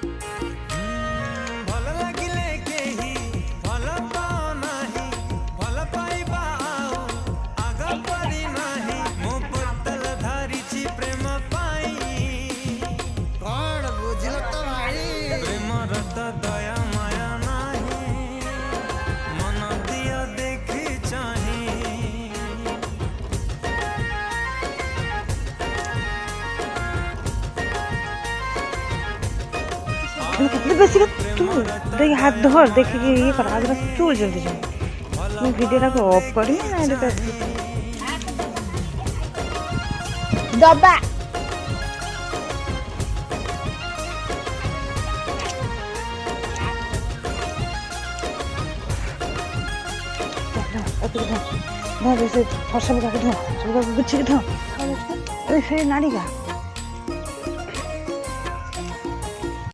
भल लगिले केही भल पाओ नाही भल पाइबा आउ आग पड़ी नाही मो बोतल धरिछि प्रेम पाई कौन बुझल तो भाई प्रेम रत दया माया नाही मन दिया देखी चाही बेसी चूल देख हाथ धर देखिए ये कर आज बस चूल जल्दी जाओ मैं वीडियो को ऑफ करी ना दबा धर जैसे फर्स्ट में जाके धो सब गुच्छी के धो फिर नाड़ी का